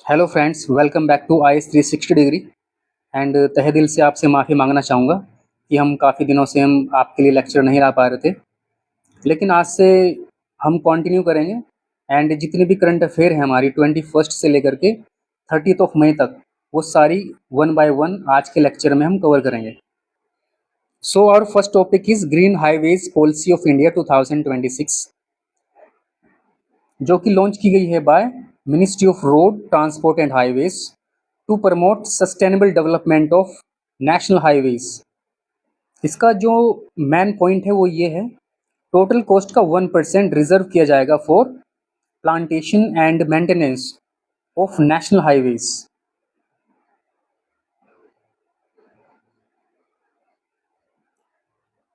Hello friends, welcome back to IAS 360 degree. And तहे दिल से आपसे माफ़ी मांगना चाहूँगा कि हम काफ़ी दिनों से हम आपके लिए लेक्चर नहीं ला पा रहे थे, लेकिन आज से हम कंटिन्यू करेंगे। एंड जितनी भी करंट अफेयर है हमारी 21st से लेकर के 30th ऑफ मई तक, वो सारी वन बाय वन आज के लेक्चर में हम कवर करेंगे। So our first topic is green highways policy of India 2026, जो कि लॉन्च की गई है by ministry of road transport and highways to promote sustainable development of national highways. इसका जो मेन पॉइंट है वो ये है, टोटल कॉस्ट का 1% रिजर्व किया जाएगा for plantation and maintenance of national highways.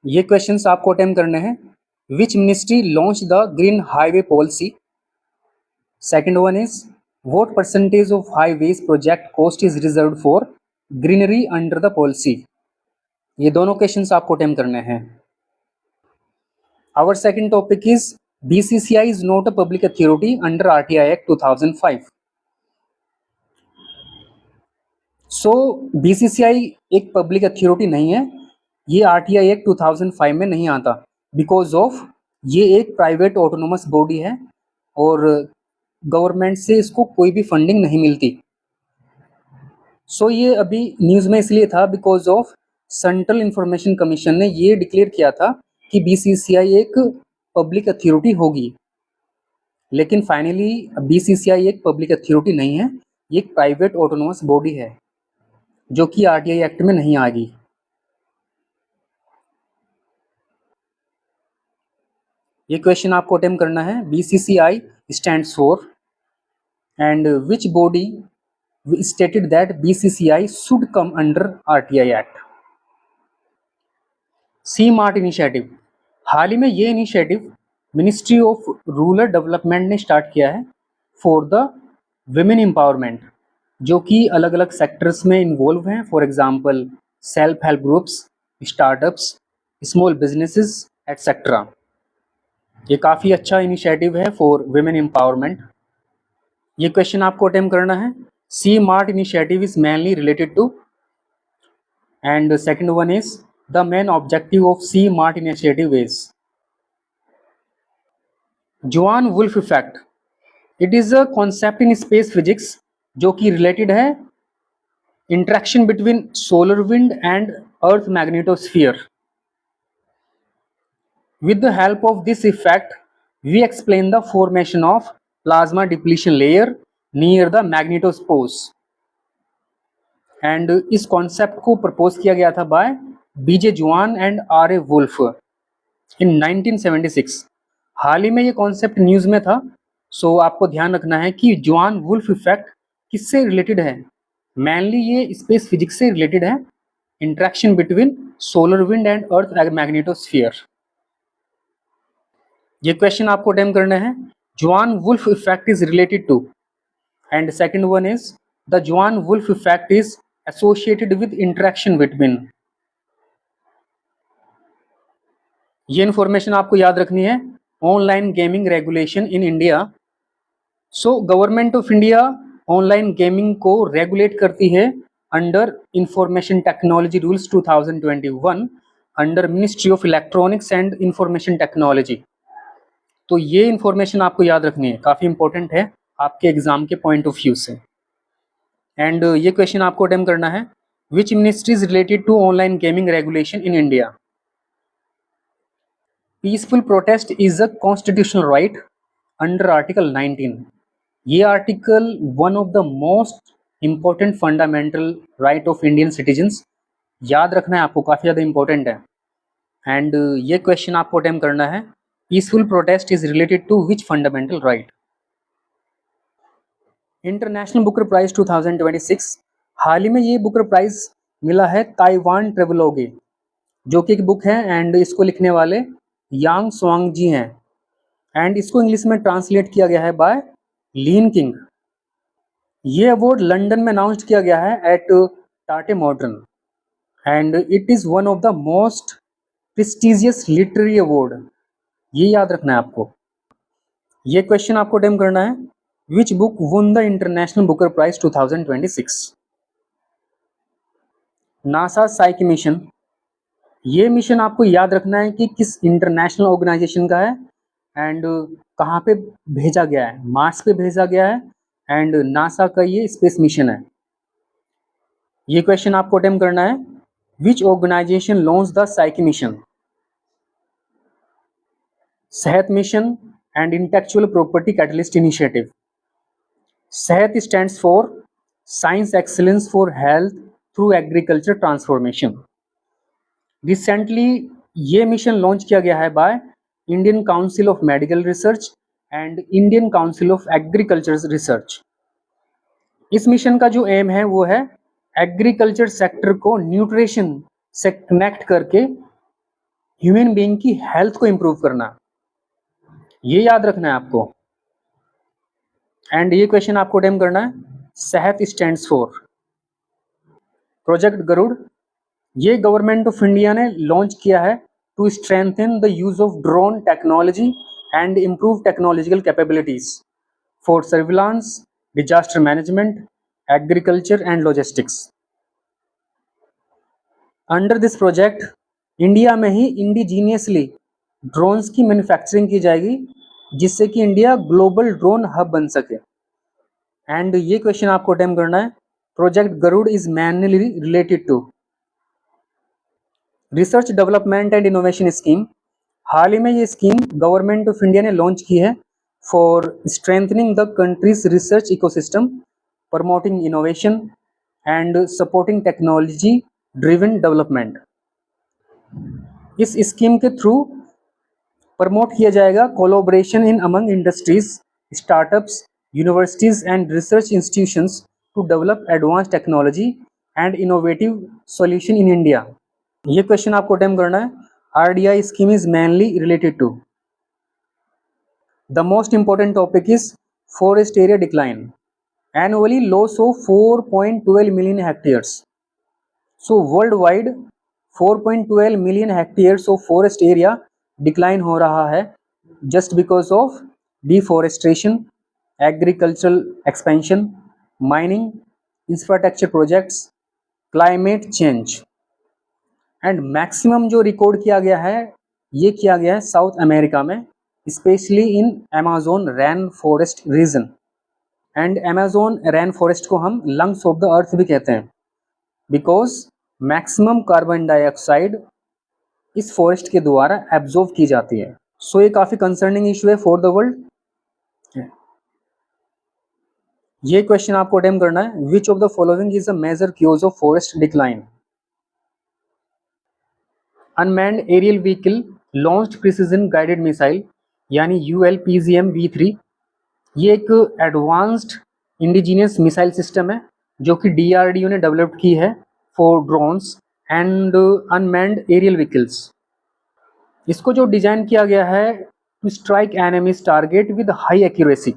ये क्वेश्चंस आपको अटेम्प्ट करने हैं। Which ministry launch the green highway policy? Second one is, what percentage of highways project cost is reserved for greenery under the policy? ये दोनों questions आपको attempt करने हैं। Our second topic is, BCCI is not a public authority under RTI Act 2005. So BCCI एक public authority नहीं है, ये RTI Act 2005 में नहीं आता, बिकॉज ऑफ ये एक प्राइवेट ऑटोनोमस बॉडी है और गवर्नमेंट से इसको कोई भी फंडिंग नहीं मिलती। सो ये अभी न्यूज़ में इसलिए था because of central information commission ने ये डिक्लेयर किया था कि बीसीसीआई एक पब्लिक अथॉरिटी होगी, लेकिन फाइनली बीसीसीआई एक पब्लिक अथॉरिटी नहीं है, ये एक प्राइवेट ऑटोनोमस बॉडी है जो कि आरटीआई एक्ट में नहीं आएगी। ये क्वेश्चन आपको अटेम्प्ट करना है। BCCI stands for and which body stated that BCCI should come under RTI Act? C mart initiative. हाल ही में ये initiative ministry of rural development ने स्टार्ट किया है फॉर द विमेन एम्पावरमेंट, जो कि अलग अलग सेक्टर्स में इन्वॉल्व हैं। For example self help groups, startups, small businesses etcetera. ये काफ़ी अच्छा इनिशिएटिव है फॉर विमेन एम्पावरमेंट। ये क्वेश्चन आपको अटेम्प्ट करना है। सी mart initiative is mainly related to, and the second one is, the main objective of C Mart initiative is Johann Wolf effect. It is a concept in space physics जो कि related है interaction between solar wind and earth magnetosphere. With the help of this effect, we explain the formation of plasma depletion layer near the magnetospores. And इस concept को propose किया गया था bye बीजे जुआन and R A wolf इन 1976। हाल ही में ये concept news में था। सो आपको ध्यान रखना है कि जुआन वुल्फ इफेक्ट किससे रिलेटेड है। मेनली ये स्पेस फिजिक्स से रिलेटेड है, interaction between solar wind and earth magnetosphere. ये क्वेश्चन आपको अटेम्प्ट करना है। Juan Wolf effect is related to, and second one is, the Juan Wolf effect is associated with interaction between। ये information आपको याद रखनी है। Online gaming regulation in India. So government of India online gaming को regulate करती है under information technology rules 2021 under ministry of electronics and information technology. तो ये इंफॉर्मेशन आपको याद रखनी है, काफ़ी इंपॉर्टेंट है आपके एग्जाम के पॉइंट ऑफ व्यू से। एंड ये क्वेश्चन आपको अटेम्प्ट करना है। Which ministry is related to online gaming regulation in India? Peaceful protest is a constitutional right under article 19। ये article one of the most important fundamental right of Indian citizens. याद रखना है आपको, काफ़ी ज़्यादा इंपॉर्टेंट है। एंड ये question आपको अटेम्प्ट करना है। Peaceful protest is related to which fundamental right? International booker prize 2026। हाल ही में ये बुकर प्राइज मिला है ताइवान ट्रेवलोगे, जो कि एक बुक है एंड इसको लिखने वाले यांग स्वांग जी हैं, एंड इसको इंग्लिश में ट्रांसलेट किया गया है बाय लीन किंग। ये अवार्ड लंदन में अनाउंस किया गया है एट टाटे modern, and it is one of the most prestigious literary award. ये याद रखना है आपको। ये क्वेश्चन आपको अटेम्प्ट करना है। Which book won the international booker prize 2026? NASA Psyche mission, ये मिशन आपको याद रखना है कि किस इंटरनेशनल ऑर्गेनाइजेशन का है एंड कहाँ पे भेजा गया है। मार्स पे भेजा गया है एंड नासा का ये स्पेस मिशन है। ये क्वेश्चन आपको अटेम्प्ट करना है। Which organization launch the psych mission? Sehat mission and intellectual property catalyst initiative. Sehat stands for science excellence for health through agriculture transformation. Recently ये मिशन लॉन्च किया गया है by Indian Council of Medical Research and Indian Council of Agriculture Research. इस mission का जो aim है वो है एग्रीकल्चर सेक्टर को न्यूट्रिशन से कनेक्ट करके ह्यूमन बीइंग की हेल्थ को इंप्रूव करना। ये याद रखना है आपको। एंड ये क्वेश्चन आपको अटेम्प्ट करना है। सेहत स्टैंड्स फॉर प्रोजेक्ट गरुड़, ये गवर्नमेंट ऑफ इंडिया ने लॉन्च किया है to strengthen the use of drone technology and improve technological capabilities for surveillance, disaster management, agriculture and logistics. Under this project India में ही इंडिजीनियसली ड्रोन्स की manufacturing की जाएगी जिससे कि इंडिया ग्लोबल ड्रोन हब बन सके। एंड ये क्वेश्चन आपको अटेम्प्ट करना है। Project Garud is mainly related to research development and innovation scheme. हाल ही में ये स्कीम गवर्नमेंट ऑफ इंडिया ने लॉन्च की है for strengthening the country's research ecosystem, promoting innovation and supporting technology driven development. इस स्कीम के थ्रू प्रमोट किया जाएगा collaboration in among industries, startups, universities and research institutions to develop advance technology and innovative solution in India. ये question आपको attempt करना है। RDI scheme is mainly related to the most important topic is forest area decline, annually loss of 4.12 million hectares. So world wide 4.12 million hectares of forest area decline हो रहा है just because of deforestation, agricultural expansion, mining, infrastructure projects, climate change. And maximum जो record किया गया है ये किया गया है साउथ अमेरिका में, specially in Amazon rain forest region. And Amazon rain forest को हम लंग्स ऑफ द अर्थ भी कहते हैं बिकॉज मैक्सिमम कार्बन डाइऑक्साइड इस फॉरेस्ट के द्वारा एब्जॉर्ब की जाती है। सो ये काफ़ी कंसर्निंग इशू है फॉर द वर्ल्ड। ये क्वेश्चन आपको अटेम्प्ट करना है। Which of the following is a major cause of forest decline? Unmanned aerial vehicle launched precision guided missile यानी ULPGM V3, ये एक एडवांस्ड इंडिजीनियस मिसाइल सिस्टम है जो कि DRDO ने डेवलप की है for drones and unmanned aerial vehicles. इसको जो डिजाइन किया गया है to strike enemies target with high accuracy.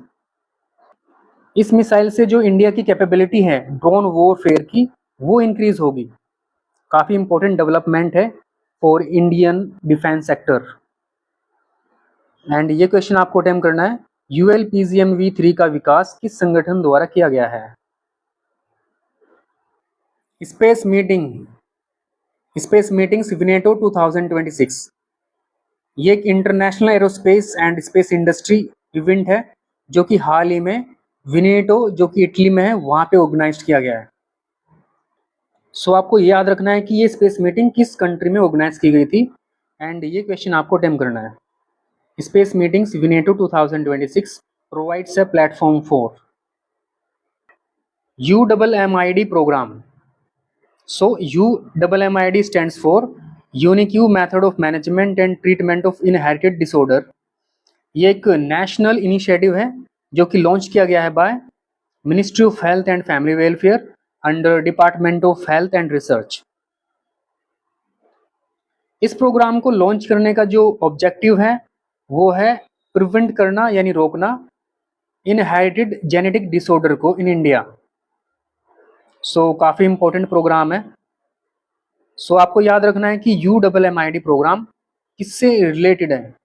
इस मिसाइल से जो इंडिया की कैपेबिलिटी है ड्रोन वॉरफेयर की वो इंक्रीज होगी। काफ़ी इंपॉर्टेंट डेवलपमेंट है for Indian defence sector. And ये क्वेश्चन आपको अटेम्प्ट करना है। ULPGM V3 का विकास किस संगठन द्वारा किया गया है? स्पेस मीटिंग्स विनेटो 2026, ये एक international aerospace and space industry event है जो कि हाल ही में विनेटो जो कि इटली में है वहाँ पे ऑर्गेनाइज किया गया है। सो आपको ये याद रखना है कि ये स्पेस मीटिंग किस कंट्री में ऑर्गेनाइज की गई थी एंड ये क्वेश्चन आपको अटेम्प्ट करना है। Space meetings Veneto 2026 provides a platform for UMMID program. So UMMID stands for Unique Method of Management and Treatment of Inherited Disorder. ये एक नेशनल इनिशिएटिव है जो कि लॉन्च किया गया है by ministry of health and family welfare under department of health and research. इस programme को लॉन्च करने का जो ऑब्जेक्टिव है वो है प्रिवेंट करना यानी रोकना इनहेरिटेड जेनेटिक डिसऑर्डर को इन इंडिया। सो काफ़ी इंपॉर्टेंट प्रोग्राम है। सो आपको याद रखना है कि UMMID प्रोग्राम किससे रिलेटेड है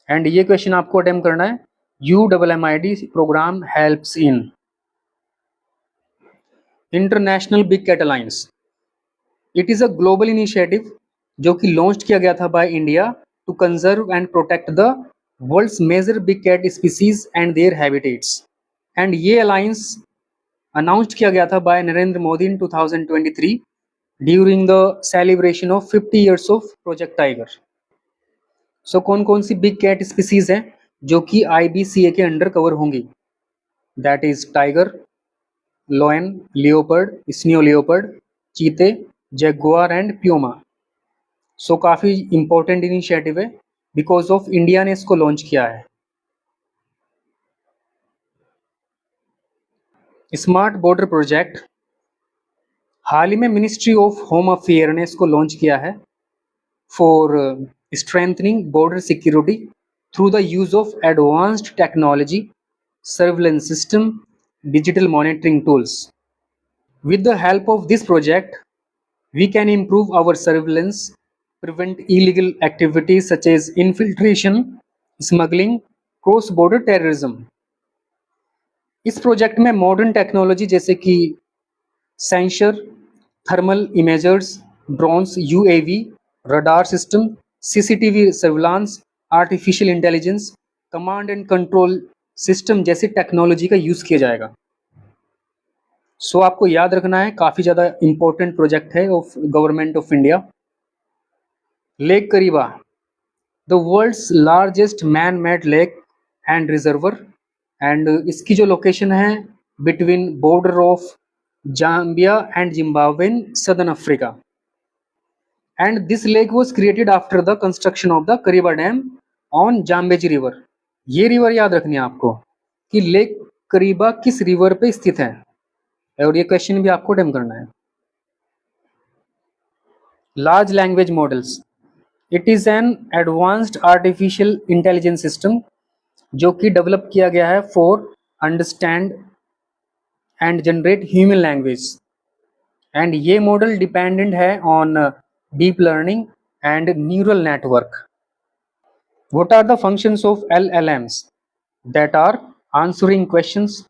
एंड ये क्वेश्चन आपको अटेम्प्ट करना है। UMMID program helps in International Big Cat Alliance. It is a global initiative जो कि लॉन्च किया गया था by India to conserve and protect the world's major big cat species and their habitats. And ये alliance announced किया गया था by Narendra Modi in 2023 during the celebration of 50 years of Project Tiger. So कौन कौन सी बिग कैट स्पीसीज हैं जो कि IBCA के अंडर कवर होंगी? That is tiger, lion, leopard, snow leopard, चीते, जैगुआर एंड प्यूमा। सो काफ़ी इंपॉर्टेंट इनिशिएटिव है बिकॉज ऑफ इंडिया ने इसको लॉन्च किया है। स्मार्ट बॉर्डर प्रोजेक्ट हाल ही में मिनिस्ट्री ऑफ होम अफेयर ने इसको लॉन्च किया है for strengthening border security through the use of advanced technology, surveillance system, digital monitoring tools. With the help of this project we can improve our surveillance, prevent illegal activities such as infiltration, smuggling, cross-border terrorism. इस project में modern technology जैसे कि sensor, thermal imagers, drones, UAV, radar system, CCTV surveillance, artificial intelligence, command and control system जैसी technology का use किया जाएगा। So आपको याद रखना है, काफ़ी ज़्यादा इंपॉर्टेंट प्रोजेक्ट है of government of India. Lake Kariba, the world's largest man made lake and reservoir, and इसकी जो लोकेशन है between border of Zambia and Zimbabwe in southern Africa. And this lake was created after the construction of the Kariba dam on Zambezi river. ये river याद रखनी है आपको कि lake करीबा किस रिवर पे स्थित है, और ये क्वेश्चन भी आपको अटेम्प्ट करना है। Large language models, it is an advanced artificial intelligence system जो कि डेवलप किया गया है for understand and generate human language. And ये मॉडल डिपेंडेंट है on deep learning and neural network. What are the functions of LLMs? That are answering questions,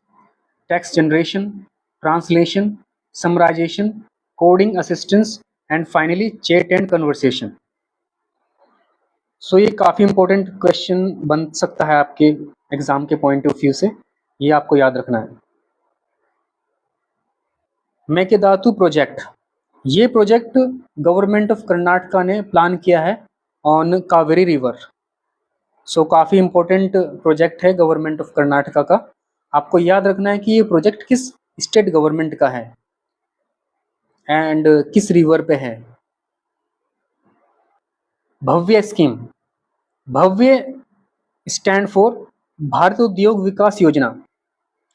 text generation, translation, summarization, coding assistance, and finally chat and conversation. So ये काफ़ी important question बन सकता है आपके exam के point of view से, ये आपको याद रखना है। मेकेदातु प्रोजेक्ट, ये प्रोजेक्ट गवर्नमेंट ऑफ कर्नाटका ने प्लान किया है ऑन कावेरी रिवर। सो काफ़ी इंपॉर्टेंट प्रोजेक्ट है गवर्नमेंट ऑफ कर्नाटका का। आपको याद रखना है कि ये प्रोजेक्ट किस स्टेट गवर्नमेंट का है एंड किस रिवर पे है। Bhavya scheme, Bhavya stand for Bharat Udyog Vikas Yojana,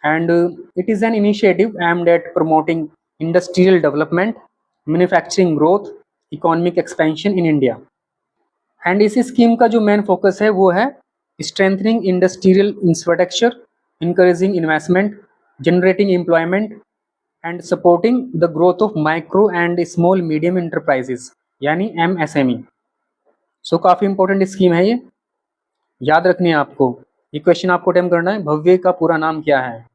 and it is an initiative aimed at promoting industrial development, manufacturing growth, economic expansion in India. And इस स्कीम का जो मेन फोकस है वो है strengthening industrial infrastructure, encouraging investment, generating employment, and supporting the growth of micro and small medium enterprises यानी MSME। सो काफ़ी important scheme है ये, याद रखनी है आपको। ये क्वेश्चन आपको अटेम्प्ट करना है, भव्य का पूरा नाम क्या है।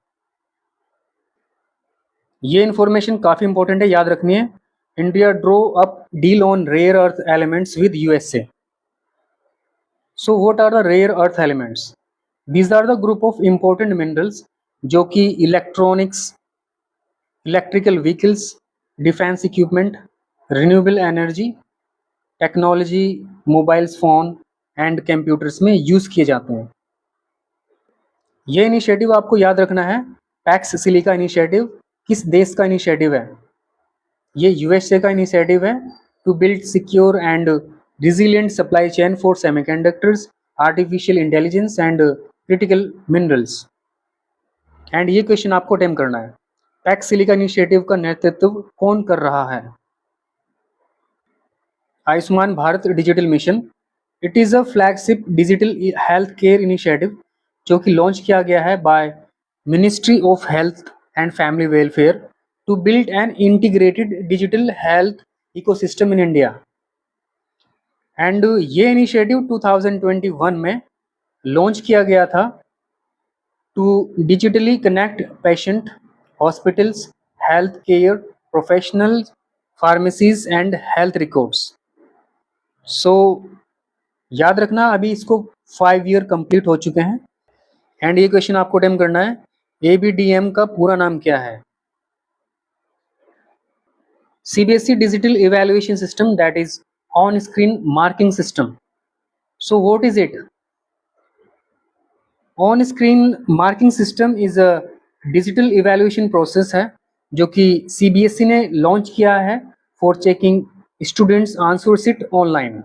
ये इन्फॉर्मेशन काफ़ी इंपॉर्टेंट है, याद रखनी है। India drew up deal on rare earth elements with USA। So what are the rare earth elements? These are the group of important minerals जो कि electronics, electrical vehicles, defence equipment, renewable energy, technology, mobiles phone and computers में use किए जाते हैं। ये initiative आपको याद रखना है। पैक्स सिलिका इनिशिएटिव किस देश का इनिशिएटिव है? ये USA का इनिशिएटिव है to build secure and resilient supply chain for semiconductors, artificial intelligence and critical minerals। And ये क्वेश्चन आपको अटेम्प्ट करना है। पैक्स सिलिका इनिशिएटिव का नेतृत्व कौन कर रहा है? Ayushman Bharat digital mission, it is a flagship digital health care initiative जो कि लॉन्च किया गया है by ministry of health and family welfare to build an integrated digital health ecosystem in India. And ये इनिशिएटिव 2021 में लॉन्च किया गया था to digitally connect patient, hospitals, healthcare professionals, pharmacies and health records. So याद रखना अभी इसको 5 year complete हो चुके हैं। एंड ये क्वेश्चन आपको अटेम्प्ट करना है, एबीडीएम का पूरा नाम क्या है? CBSE Digital Evaluation System, that is on-screen marking system. So what is it? On-screen marking system is a digital evaluation process है जो कि CBSE ने लॉन्च किया है for checking students answer sheet online.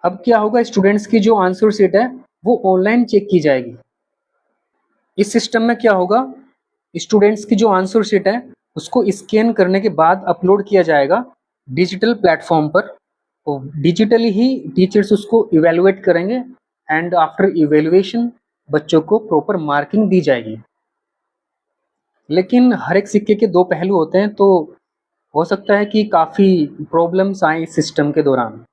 अब क्या होगा, स्टूडेंट्स की जो आंसर शीट है वो ऑनलाइन चेक की जाएगी। इस सिस्टम में क्या होगा, स्टूडेंट्स की जो आंसर शीट है उसको स्कैन करने के बाद अपलोड किया जाएगा डिजिटल प्लेटफॉर्म पर। तो डिजिटली ही टीचर्स उसको इवेलुएट करेंगे एंड आफ्टर इवेलुएशन बच्चों को प्रॉपर मार्किंग दी जाएगी। लेकिन हर एक सिक्के के दो पहलू होते हैं, तो हो सकता है कि काफ़ी प्रॉब्लम्स आए इस सिस्टम के दौरान।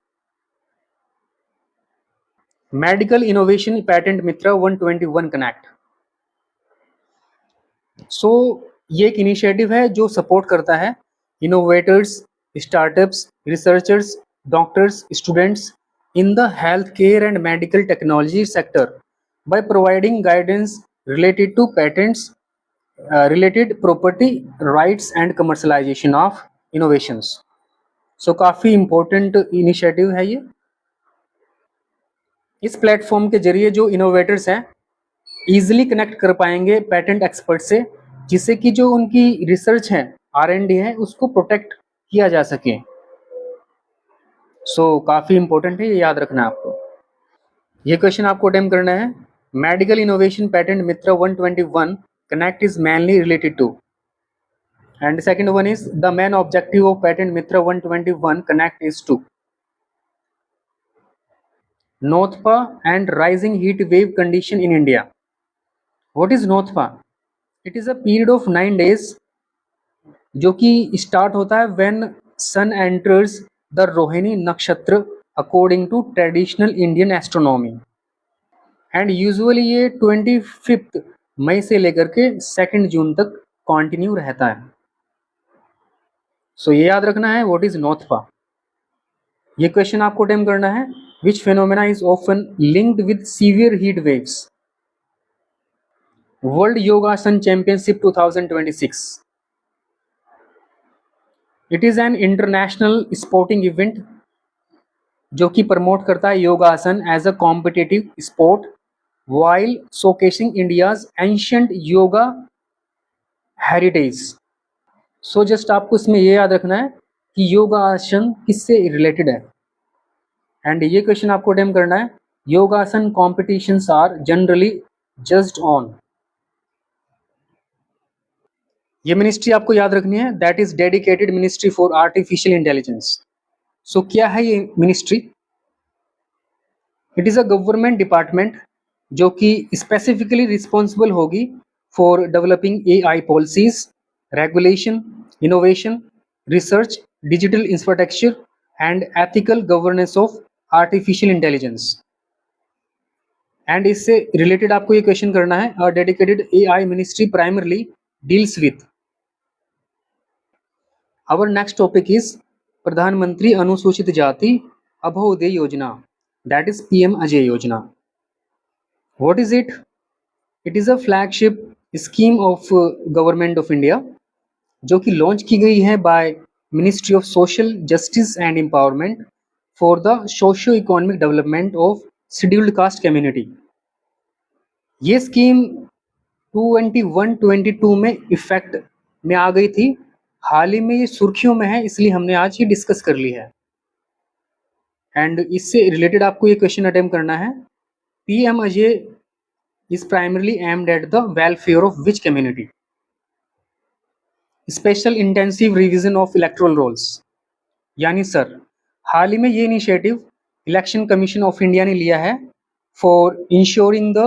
मेडिकल इनोवेशन पैटेंट मित्रा 121 कनेक्ट। सो ये एक इनिशिएटिव है जो सपोर्ट करता है innovators, startups, researchers, doctors, students in the health care and medical technology sector by providing guidance related to patents, related property rights and commercialization of innovations. So काफ़ी important initiative है ये। इस platform के जरिए जो innovators हैं easily connect कर पाएंगे पेटेंट एक्सपर्ट से, जिससे कि जो उनकी रिसर्च है, R&D है, उसको प्रोटेक्ट किया जा सके। सो काफ़ी इंपॉर्टेंट है, ये याद रखना है आपको। ये क्वेश्चन आपको अटेम्प्ट करना है, medical innovation patent Mitra 121 connect is mainly related to, and second one is the main objective of patent mitra 121 connect is to NOTPA and rising heat wave condition in India. What is NOTPA? It is a period of 9 days जो कि start होता है when sun enters the Rohini नक्षत्र according to traditional Indian astronomy, and usually ये 25 मई से लेकर के 2 जून तक कंटिन्यू रहता है। सो ये याद रखना है, व्हाट इज नॉथपा। ये क्वेश्चन आपको अटेम्प्ट करना है, which phenomena is often linked with severe heat waves. World Yogasana championship 2026। It is an international sporting event जो कि प्रमोट करता है Yogasana as a competitive sport while showcasing India's ancient yoga heritage. सो just आपको इसमें ये याद रखना है कि योगा आसन किससे रिलेटेड है, एंड ये क्वेश्चन आपको अटेम्प्ट करना है, Yogasana competitions are generally judged on. ये मिनिस्ट्री आपको याद रखनी है, that is dedicated ministry for artificial intelligence. So क्या है ये ministry? It is a government department जो कि स्पेसिफिकली रिस्पॉन्सिबल होगी for developing AI policies, regulation, innovation, research, digital infrastructure and ethical governance of artificial intelligence. And इससे related आपको ये question करना है, a dedicated AI ministry primarily deals with. Our next topic is प्रधानमंत्री अनुसूचित जाति अभ्युदय योजना, दैट इज PM अजय योजना। What is it? It is a flagship scheme of Government of India जो कि लॉन्च की गई है by ministry of social justice and empowerment for the socio economic development of scheduled caste community. ये scheme 21-22 में effect में आ गई थी, हाल ही में ये सुर्खियों में है, इसलिए हमने आज ये डिस्कस कर ली है। एंड इससे रिलेटेड आपको ये क्वेश्चन अटेम्प्ट करना है, PM Ajay is primarily aimed at the welfare of which community? Special intensive revision of electoral rolls, यानी सर हाल ही में ये initiative election commission of India ने लिया है for ensuring the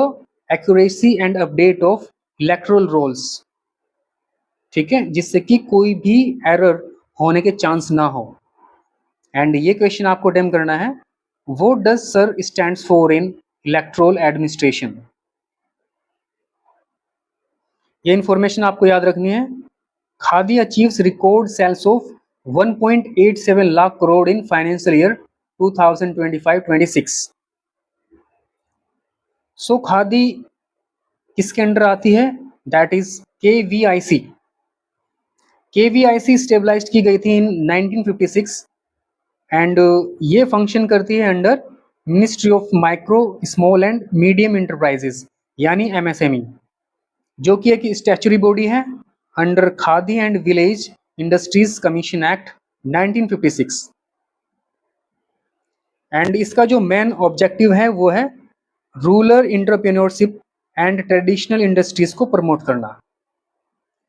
accuracy and update of electoral rolls, ठीक है, जिससे कि कोई भी एरर होने के चांस ना हो। एंड ये क्वेश्चन आपको अटेम्प्ट करना है, what does SIR stands for in electoral administration? ये इंफॉर्मेशन आपको याद रखनी है। Khadi achieves record sales of 1.87 lakh crore in financial year 2025-26। So Khadi किसके अंडर आती है? That is KVIC। KVIC establish की गई थी इन 1956 एंड ये फंक्शन करती है under ministry of micro small and medium enterprises यानी MSME, जो कि एक स्टैच्यूटरी बॉडी है under khadi and village industries commission act 1956। And इसका जो मेन ऑब्जेक्टिव है वो है rural entrepreneurship and traditional industries को प्रमोट करना।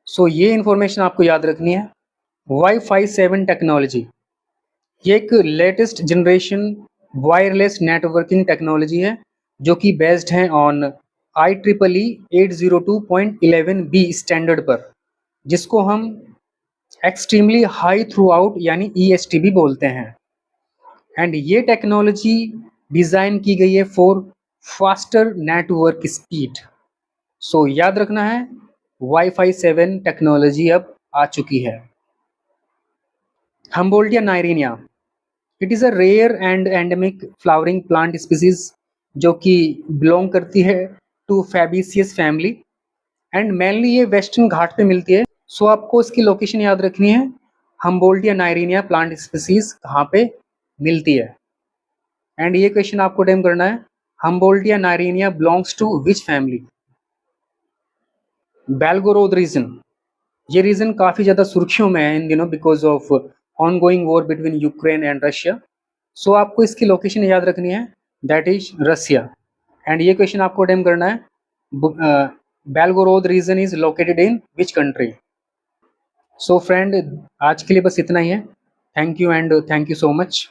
सो ये इंफॉर्मेशन आपको याद रखनी है। वाईफाई 7 टेक्नोलॉजी, ये एक latest generation wireless networking technology है जो कि बेस्ड है ऑन IEEE 802.11b स्टैंडर्ड पर, जिसको हम एक्सट्रीमली हाई थ्रू आउट यानी ESTB बोलते हैं। एंड ये टेक्नोलॉजी डिज़ाइन की गई है फॉर फास्टर नेटवर्क स्पीड। सो याद रखना है वाईफाई 7 टेक्नोलॉजी अब आ चुकी है। हम्बोल्डिया नायरिनिया, it is a rare and endemic flowering plant species जो कि बिलोंग करती है to Fabaceae family and mainly ये वेस्टर्न घाट पे मिलती है। सो आपको इसकी लोकेशन याद रखनी है, हम्बोल्डिया नायरिनिया प्लांट स्पीसीज कहाँ पे मिलती है। एंड ये क्वेश्चन आपको अटेम्प्ट करना है, हम्बोल्डिया नायरिनिया belongs to which family? Belgorod region, ये रीजन काफ़ी ज़्यादा सुर्खियों में है इन दिनों because of ongoing war between Ukraine and Russia. So आपको इसकी लोकेशन याद रखनी है, दैट इज रसिया। एंड ये क्वेश्चन आपको अटेम्प्ट करना है, Belgorod region is located in which country? So friend, आज के लिए बस इतना ही है। Thank you and thank you so much.